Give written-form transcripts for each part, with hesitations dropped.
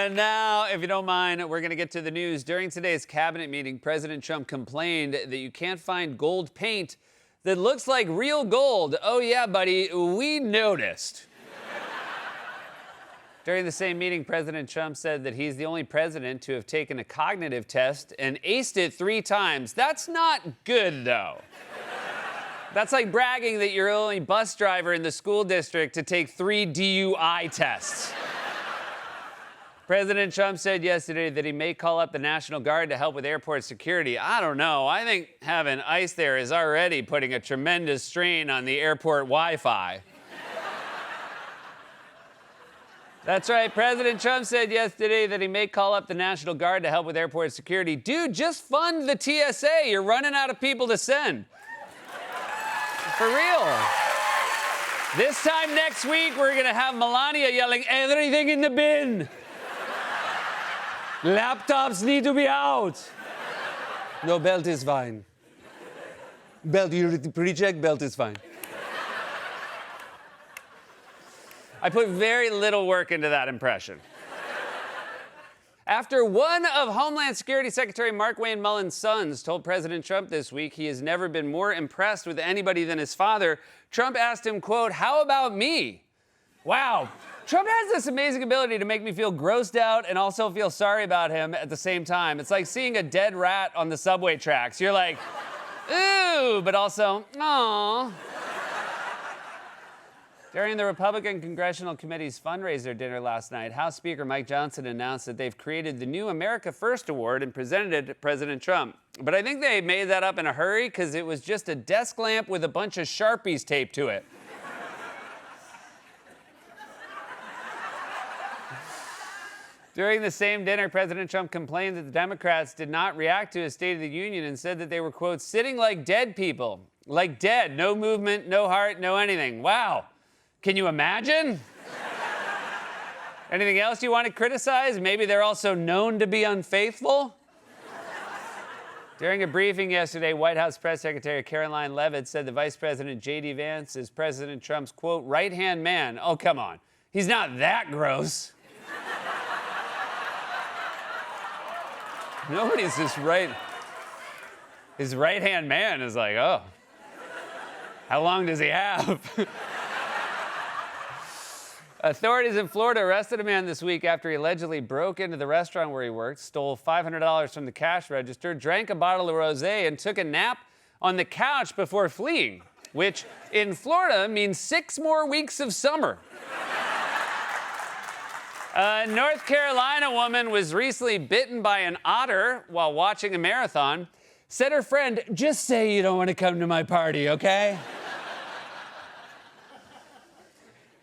And now, if you don't mind, we're going to get to the news. During today's cabinet meeting, President Trump complained that you can't find gold paint that looks like real gold. Oh, yeah, buddy, we noticed. During the same meeting, President Trump said that he's the only president to have taken a cognitive test and aced it 3 times. That's not good, though. That's like bragging that you're the only bus driver in the school district to take 3 DUI tests. President Trump said yesterday that he may call up the National Guard to help with airport security. I don't know. I think having ICE there is already putting a tremendous strain on the airport Wi-Fi. That's right. President Trump said yesterday that he may call up the National Guard to help with airport security. Dude, just fund the TSA. You're running out of people to send. For real. This time next week, we're going to have Melania yelling, "Everything in the bin. Laptops need to be out." No, belt is fine. Belt, you pre-check, belt is fine. I put very little work into that impression. After one of Homeland Security Secretary Markwayne Mullin's sons told President Trump this week he has never been more impressed with anybody than his father, Trump asked him, quote, "How about me?" Wow. Trump has this amazing ability to make me feel grossed out and also feel sorry about him at the same time. It's like seeing a dead rat on the subway tracks. You're like, ooh, but also, aw. During the Republican Congressional Committee's fundraiser dinner last night, House Speaker Mike Johnson announced that they've created the new America First Award and presented it to President Trump. But I think they made that up in a hurry because it was just a desk lamp with a bunch of Sharpies taped to it. During the same dinner, President Trump complained that the Democrats did not react to his State of the Union and said that they were, quote, sitting like dead people. Like dead, no movement, no heart, no anything. Wow. Can you imagine? Anything else you want to criticize? Maybe they're also known to be unfaithful? During a briefing yesterday, White House Press Secretary Caroline Leavitt said the Vice President J.D. Vance is President Trump's, quote, right-hand man. Oh, come on. He's not that gross. Nobody's just right. His right-hand man is like, oh, how long does he have? Authorities in Florida arrested a man this week after he allegedly broke into the restaurant where he worked, stole $500 from the cash register, drank a bottle of rosé, and took a nap on the couch before fleeing, which in Florida means 6 more weeks of summer. A North Carolina woman was recently bitten by an otter while watching a marathon. Said her friend, "Just say you don't want to come to my party, okay?"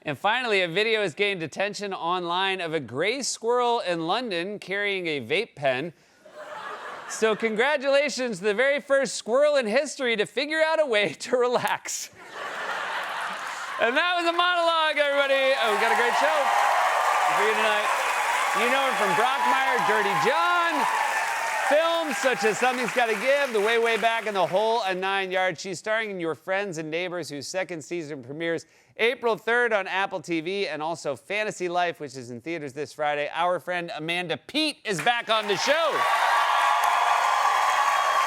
And finally, a video has gained attention online of a gray squirrel in London carrying a vape pen. So congratulations to the very first squirrel in history to figure out a way to relax. And that was a monologue, everybody. Oh, we got a great show for you tonight. You know her from Brockmire, Dirty John, films such as Something's Gotta Give, The Way, Way Back, and The Whole and 9 Yards. She's starring in Your Friends and Neighbors, whose 2nd season premieres April 3rd on Apple TV, and also Fantasy Life, which is in theaters this Friday. Our friend Amanda Peet is back on the show.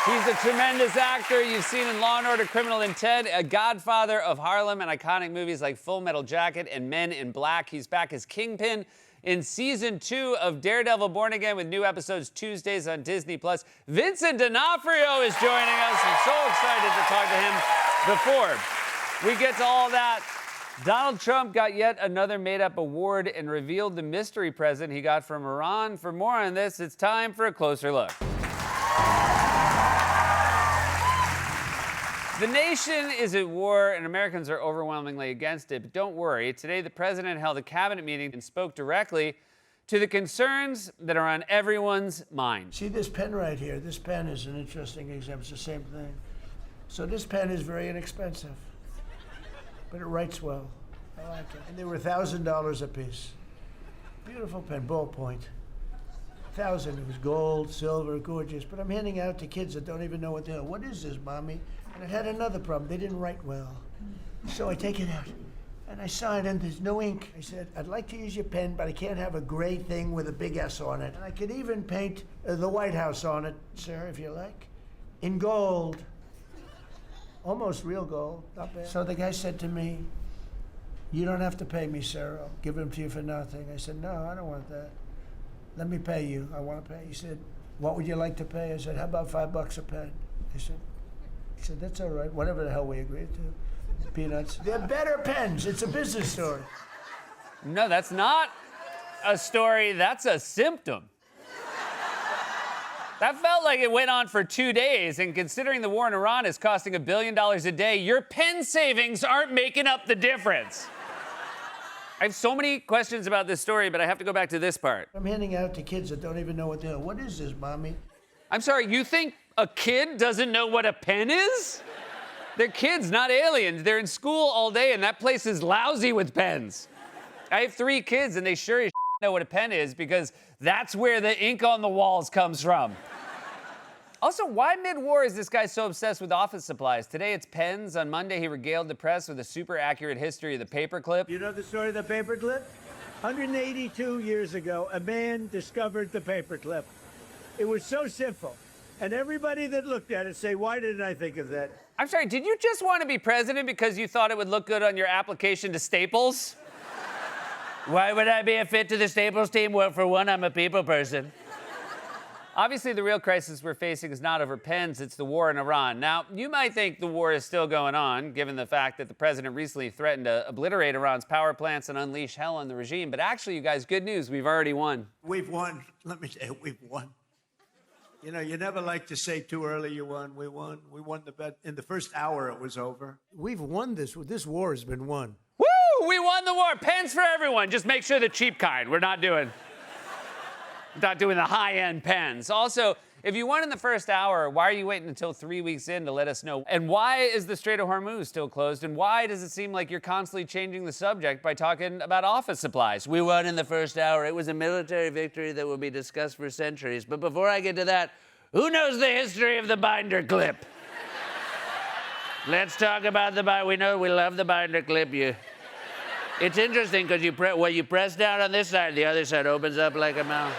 He's a tremendous actor you've seen in Law & Order: Criminal Intent, a godfather of Harlem, and iconic movies like Full Metal Jacket and Men in Black. He's back as Kingpin in Season 2 of Daredevil Born Again with new episodes Tuesdays on Disney+. Vincent D'Onofrio is joining us. I'm so excited to talk to him. Before we get to all that, Donald Trump got yet another made-up award and revealed the mystery present he got from Iran. For more on this, it's time for a closer look. The nation is at war, and Americans are overwhelmingly against it. But don't worry. Today, the president held a cabinet meeting and spoke directly to the concerns that are on everyone's mind. See this pen right here? This pen is an interesting example. It's the same thing. So this pen is very inexpensive, but it writes well. I like it. And they were $1,000 a piece. Beautiful pen, ballpoint. 1,000. It was gold, silver, gorgeous. But I'm handing out to kids that don't even know what they are. What is this, Mommy? And it had another problem. They didn't write well. So I take it out. And I signed, and there's no ink. I said, I'd like to use your pen, but I can't have a gray thing with a big S on it. And I could even paint the White House on it, sir, if you like, in gold. Almost real gold, not bad. So the guy said to me, you don't have to pay me, sir. I'll give them to you for nothing. I said, no, I don't want that. Let me pay you. I want to pay. He said, what would you like to pay? I said, how about $5 a pen? He said, that's all right, whatever the hell we agreed to. Peanuts. They're better pens. It's a business story. No, that's not a story. That's a symptom. That felt like it went on for 2 days, and considering the war in Iran is costing $1 billion a day, your pen savings aren't making up the difference. I have so many questions about this story, but I have to go back to this part. I'm handing out to kids that don't even know what they're doing. What is this, Mommy? I'm sorry, you think a kid doesn't know what a pen is? They're kids, not aliens. They're in school all day, and that place is lousy with pens. I have 3 kids, and they sure as know what a pen is because that's where the ink on the walls comes from. Also, why mid-war is this guy so obsessed with office supplies? Today it's pens. On Monday, he regaled the press with a super accurate history of the paperclip. You know the story of the paperclip? 182 years ago, a man discovered the paperclip. It was so simple. And everybody that looked at it say, why didn't I think of that? I'm sorry, did you just want to be president because you thought it would look good on your application to Staples? Why would I be a fit to the Staples team? Well, for one, I'm a people person. Obviously, the real crisis we're facing is not over pens, it's the war in Iran. Now, you might think the war is still going on, given the fact that the president recently threatened to obliterate Iran's power plants and unleash hell on the regime. But actually, you guys, good news, we've already won. We've won. Let me say, we've won. You know, you never like to say too early you won. We won. We won the bet. In the first hour, it was over. We've won this. This war has been won. Woo! We won the war. Pens for everyone. Just make sure the cheap kind. We're not doing the high-end pens. Also, if you won in the first hour, why are you waiting until 3 weeks in to let us know? And why is the Strait of Hormuz still closed? And why does it seem like you're constantly changing the subject by talking about office supplies? We won in the first hour. It was a military victory that will be discussed for centuries. But before I get to that, who knows the history of the binder clip? Let's talk about the binder. We love the binder clip. It's interesting because you press down on this side, the other side opens up like a mouth.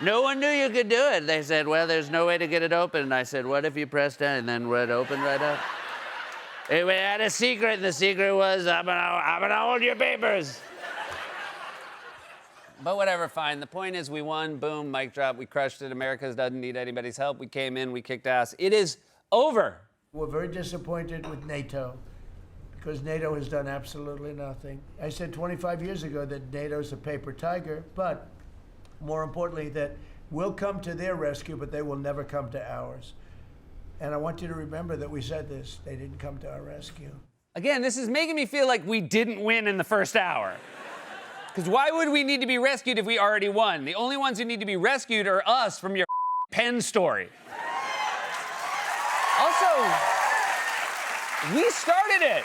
No one knew you could do it. They said, well, there's no way to get it open. And I said, what if you press down? And then it opened right up. Anyway, I had a secret, and the secret was, I'm gonna hold your papers. But whatever, fine. The point is we won, boom, mic drop, we crushed it. America doesn't need anybody's help. We came in, we kicked ass. It is over. We're very disappointed with NATO because NATO has done absolutely nothing. I said 25 years ago that NATO's a paper tiger, but more importantly, that we'll come to their rescue, but they will never come to ours. And I want you to remember that we said this. They didn't come to our rescue. Again, this is making me feel like we didn't win in the first hour. Because why would we need to be rescued if we already won? The only ones who need to be rescued are us from your pen story. Also, we started it.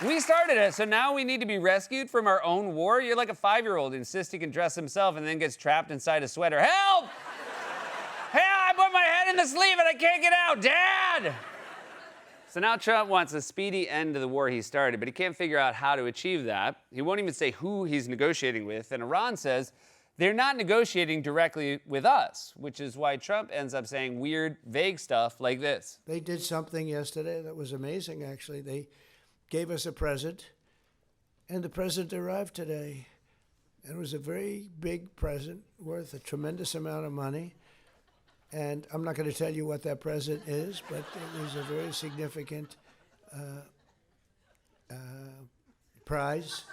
We started it, so now we need to be rescued from our own war? You're like a 5-year-old who insists he can dress himself and then gets trapped inside a sweater. Help! Hey, I put my head in the sleeve and I can't get out, Dad! So now Trump wants a speedy end to the war he started, but he can't figure out how to achieve that. He won't even say who he's negotiating with, and Iran says they're not negotiating directly with us, which is why Trump ends up saying weird, vague stuff like this. They did something yesterday that was amazing, actually. They gave us a present, and the present arrived today. It was a very big present worth a tremendous amount of money. And I'm not going to tell you what that present is, but it was a very significant prize.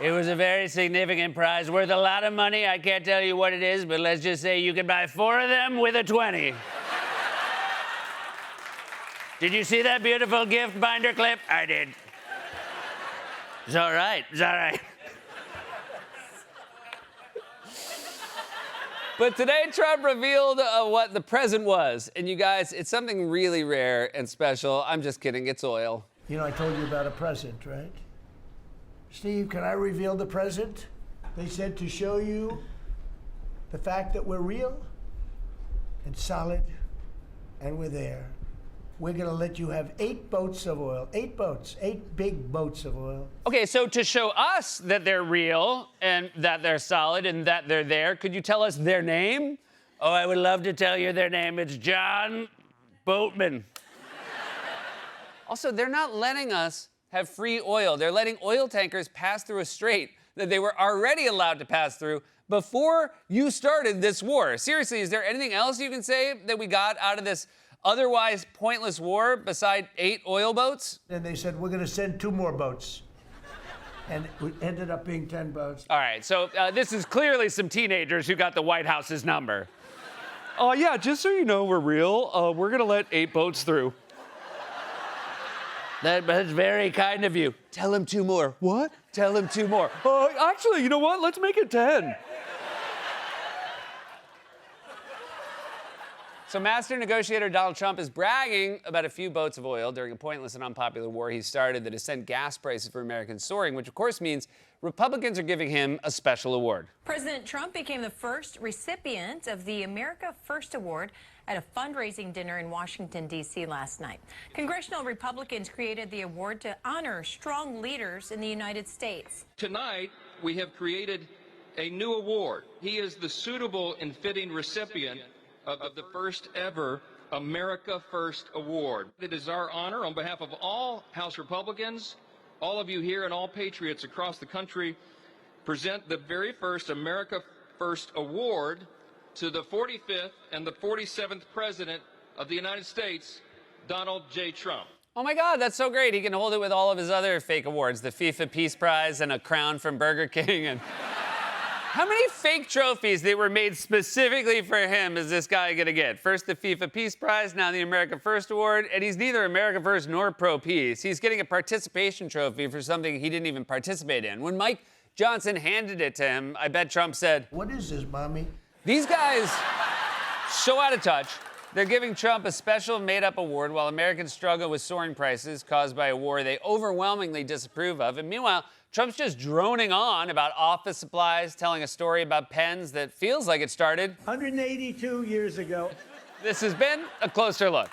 It was a very significant prize worth a lot of money. I can't tell you what it is, but let's just say you can buy 4 of them with a 20. Did you see that beautiful gift binder clip? I did. It's all right. It's all right. But today, Trump revealed what the present was. And you guys, it's something really rare and special. I'm just kidding. It's oil. You know, I told you about a present, right? Steve, can I reveal the present? They said to show you the fact that we're real and solid and we're there. we're going to let you have 8 boats of oil. 8 boats. 8 big boats of oil. Okay, so to show us that they're real and that they're solid and that they're there, could you tell us their name? Oh, I would love to tell you their name. It's John Boatman. Also, they're not letting us have free oil. They're letting oil tankers pass through a strait that they were already allowed to pass through before you started this war. Seriously, is there anything else you can say that we got out of this otherwise pointless war beside 8 oil boats? And they said, we're going to send 2 more boats. And it ended up being 10 boats. All right, so this is clearly some teenagers who got the White House's number. Yeah, just so you know we're real, we're gonna let 8 boats through. That's very kind of you. Tell him 2 more. What? Tell him 2 more. Actually, you know what? Let's make it 10. So master negotiator Donald Trump is bragging about a few boats of oil during a pointless and unpopular war he started that has sent gas prices for Americans soaring, which of course means Republicans are giving him a special award. President Trump became the first recipient of the America First Award at a fundraising dinner in Washington, D.C. last night. Congressional Republicans created the award to honor strong leaders in the United States. Tonight, we have created a new award. He is the suitable and fitting recipient of the first ever America First Award. It is our honor on behalf of all House Republicans, all of you here, and all patriots across the country, present the very first America First Award to the 45th and the 47th President of the United States, Donald J. Trump. Oh my God, that's so great. He can hold it with all of his other fake awards, the FIFA Peace Prize and a crown from Burger King. And how many fake trophies that were made specifically for him is this guy gonna get? First the FIFA Peace Prize, now the America First Award, and he's neither America First nor pro-peace. He's getting a participation trophy for something he didn't even participate in. When Mike Johnson handed it to him, I bet Trump said, What is this, mommy? these guys so out of touch. They're giving Trump a special made-up award while Americans struggle with soaring prices caused by a war they overwhelmingly disapprove of. And meanwhile, Trump's just droning on about office supplies, telling a story about pens that feels like it started 182 years ago. This has been A Closer Look.